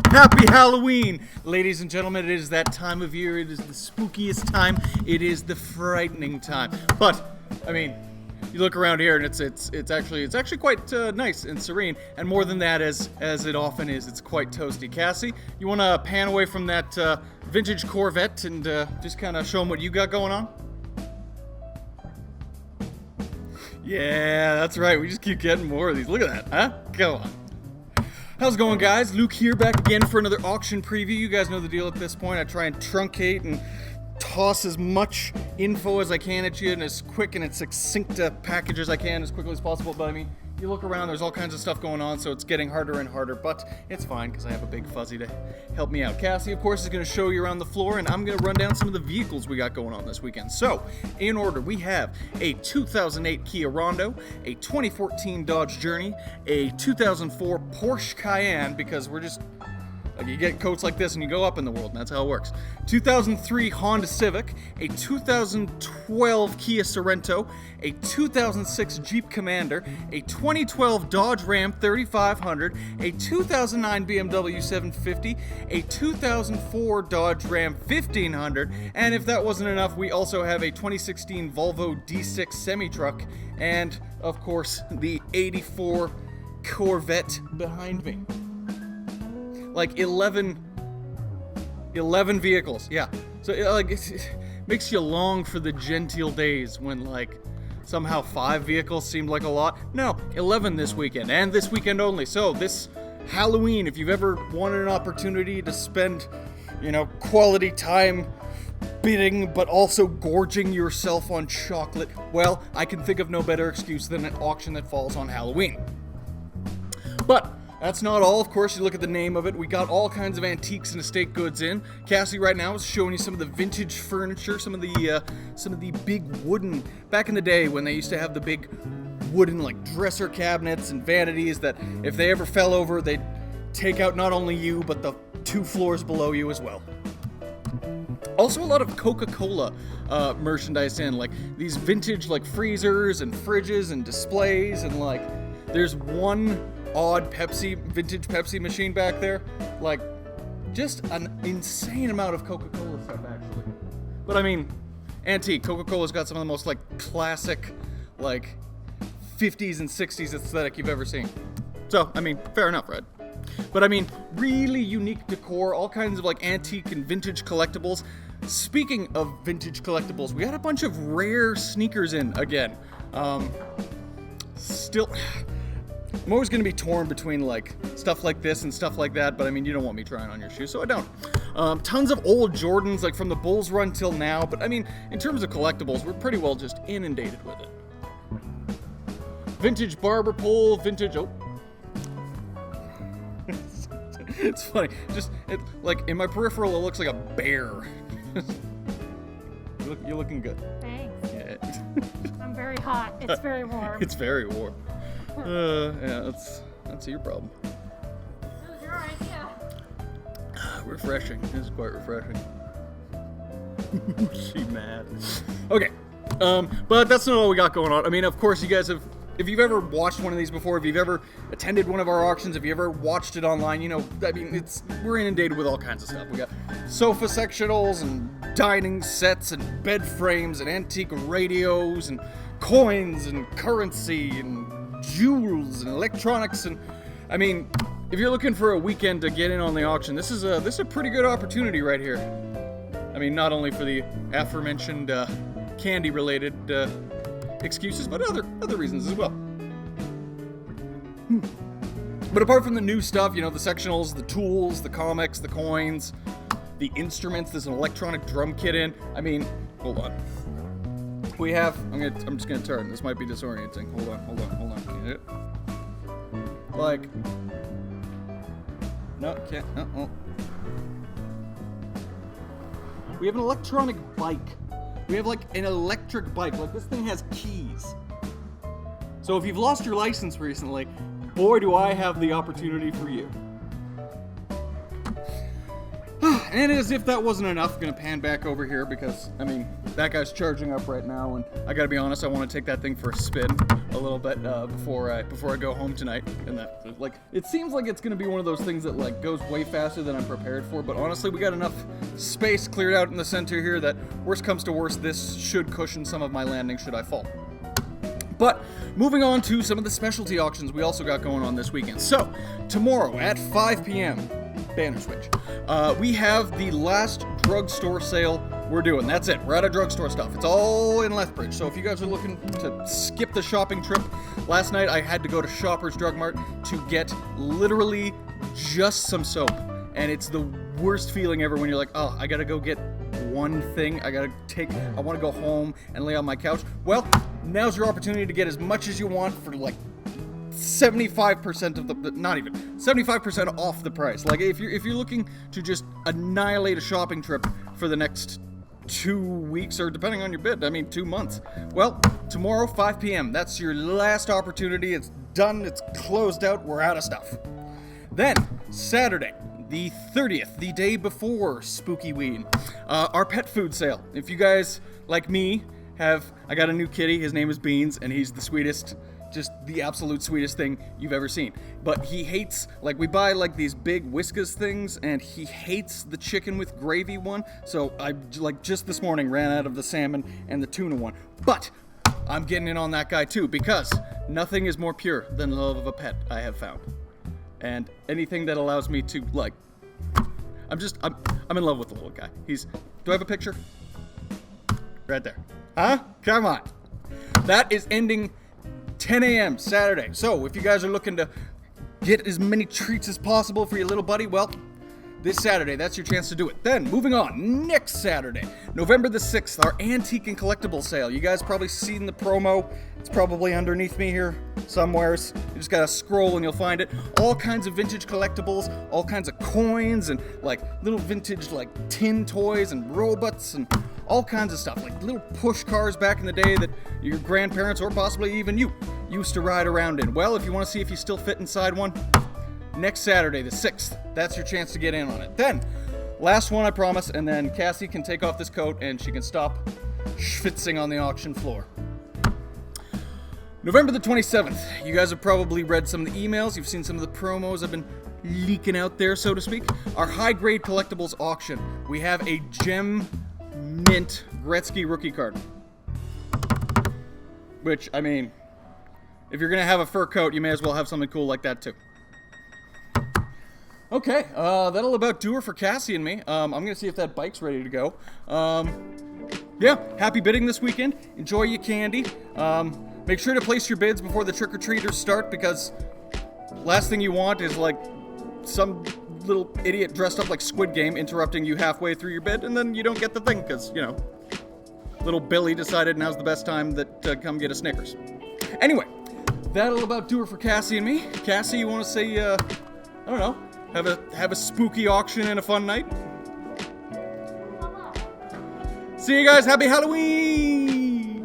Happy Halloween! Ladies and gentlemen, it is that time of year. It is the spookiest time. It is the frightening time. But, I mean, you look around here and it's actually quite nice and serene. And more than that, as it often is, it's quite toasty. Cassie, you want to pan away from that vintage Corvette and just kind of show them what you got going on? Yeah, that's right. We just keep getting more of these. Look at that, huh? Go on. How's it going, guys? Luke here, back again for another auction preview. You guys know the deal at this point. I try and truncate and toss as much info as I can at you and as quick and as succinct a package as I can as quickly as possible. But I mean, you look around, there's all kinds of stuff going on, so it's getting harder and harder, but it's fine because I have a big fuzzy to help me out. Cassie, of course, is going to show you around the floor, and I'm going to run down some of the vehicles we got going on this weekend. So, in order, we have a 2008 Kia Rondo, a 2014 Dodge Journey, a 2004 Porsche Cayenne, because we're just... you get coats like this and you go up in the world, and that's how it works. 2003 Honda Civic, a 2012 Kia Sorento, a 2006 Jeep Commander, a 2012 Dodge Ram 3500, a 2009 BMW 750, a 2004 Dodge Ram 1500, and if that wasn't enough, we also have a 2016 Volvo D6 semi-truck, and, of course, the 84 Corvette behind me. Like 11 vehicles, yeah. So it makes you long for the genteel days when somehow 5 vehicles seemed like a lot. No, 11 this weekend, and this weekend only. So this Halloween, if you've ever wanted an opportunity to spend, quality time bidding, but also gorging yourself on chocolate, well, I can think of no better excuse than an auction that falls on Halloween. But that's not all. Of course, you look at the name of it. We got all kinds of antiques and estate goods in. Cassie right now is showing you some of the vintage furniture, some of the big wooden, back in the day when they used to have the big wooden dresser cabinets and vanities that if they ever fell over, they'd take out not only you, but the 2 floors below you as well. Also a lot of Coca-Cola merchandise in, these vintage freezers and fridges and displays, and there's one odd vintage Pepsi machine back there. Just an insane amount of Coca-Cola stuff, actually. But I mean, antique. Coca-Cola's got some of the most classic 50s and 60s aesthetic you've ever seen. So, I mean, fair enough, right? But I mean, really unique decor, all kinds of antique and vintage collectibles. Speaking of vintage collectibles, we got a bunch of rare sneakers in again. Still... I'm always going to be torn between stuff like this and stuff like that, but I mean, you don't want me trying on your shoes, so I don't. Tons of old Jordans, from the Bulls run till now, but I mean, in terms of collectibles, we're pretty well just inundated with it. Vintage barber pole, vintage... Oh. It's funny. In my peripheral, it looks like a bear. You're looking good. Thanks. Yeah. I'm very hot. It's very warm. It's very warm. Yeah, that's your problem. It was your idea. Refreshing. This is quite refreshing. She mad. Okay. But that's not all we got going on. I mean, of course, you guys have... If you've ever watched one of these before, if you've ever attended one of our auctions, if you ever watched it online, I mean, we're inundated with all kinds of stuff. We got sofa sectionals and dining sets and bed frames and antique radios and coins and currency and jewels and electronics, and I mean, if you're looking for a weekend to get in on the auction, this is a pretty good opportunity right here. I mean, not only for the aforementioned candy-related excuses, but other reasons as well. But apart from the new stuff, the sectionals, the tools, the comics, the coins, the instruments, there's an electronic drum kit in. I mean, hold on. We have, I'm just gonna turn. This might be disorienting. Hold on. Get it? No, can't. Oh. We have an electronic bike. We have an electric bike. This thing has keys. So if you've lost your license recently, boy, do I have the opportunity for you. And as if that wasn't enough, I'm going to pan back over here because, I mean, that guy's charging up right now, and I got to be honest, I want to take that thing for a spin. a little bit before I go home tonight. And that, like, it seems like it's gonna be one of those things that like goes way faster than I'm prepared for. But honestly, we got enough space cleared out in the center here that worst comes to worst, this should cushion some of my landing should I fall. But moving on to some of the specialty auctions we also got going on this weekend. So tomorrow at 5 p.m. banner switch. We have the last drugstore sale we're doing. That's it. We're out of drugstore stuff. It's all in Lethbridge. So if you guys are looking to skip the shopping trip, last night I had to go to Shoppers Drug Mart to get literally just some soap. And it's the worst feeling ever when you're like, oh, I gotta go get one thing. I want to go home and lay on my couch. Well, now's your opportunity to get as much as you want for like 75% of the, not even 75% off the price. Like if you're looking to just annihilate a shopping trip for the next 2 weeks, or depending on your bid, 2 months. Well, tomorrow 5 p.m. That's your last opportunity. It's done. It's closed out. We're out of stuff. Then Saturday, the 30th, the day before Spooky Ween, our pet food sale. If you guys like me I got a new kitty. His name is Beans, and he's the sweetest. Just the absolute sweetest thing you've ever seen. But he hates, like, we buy like these big Whiskas things, and he hates the chicken with gravy one. So I, like, just this morning ran out of the salmon and the tuna one. But I'm getting in on that guy too, because nothing is more pure than the love of a pet, I have found. And anything that allows me to, like, I'm in love with the little guy. Do I have a picture? Right there. Huh? Come on. That is ending 10 a.m. Saturday. So if you guys are looking to get as many treats as possible for your little buddy, well, this Saturday, that's your chance to do it. Then, moving on, next Saturday, November the 6th, our antique and collectible sale. You guys probably seen the promo. It's probably underneath me here somewheres. You just gotta scroll and you'll find it. All kinds of vintage collectibles, all kinds of coins, and like little vintage like tin toys and robots and all kinds of stuff, like little push cars back in the day that your grandparents or possibly even you used to ride around in. Well, if you want to see if you still fit inside one, next Saturday, the 6th, that's your chance to get in on it. Then, last one I promise, and then Cassie can take off this coat and she can stop schwitzing on the auction floor. November the 27th, you guys have probably read some of the emails, you've seen some of the promos I've been leaking out there, so to speak. Our high-grade collectibles auction, we have a gem mint Gretzky rookie card. Which, if you're gonna have a fur coat, you may as well have something cool like that too. Okay, that'll about do her for Cassie and me. I'm gonna see if that bike's ready to go. Yeah, happy bidding this weekend. Enjoy your candy. Make sure to place your bids before the trick-or-treaters start, because last thing you want is like some little idiot dressed up like Squid Game interrupting you halfway through your bid, and then you don't get the thing because, little Billy decided now's the best time to come get a Snickers. Anyway, that'll about do her for Cassie and me. Cassie, you want to say, I don't know, have a spooky auction and a fun night? See you guys. Happy Halloween!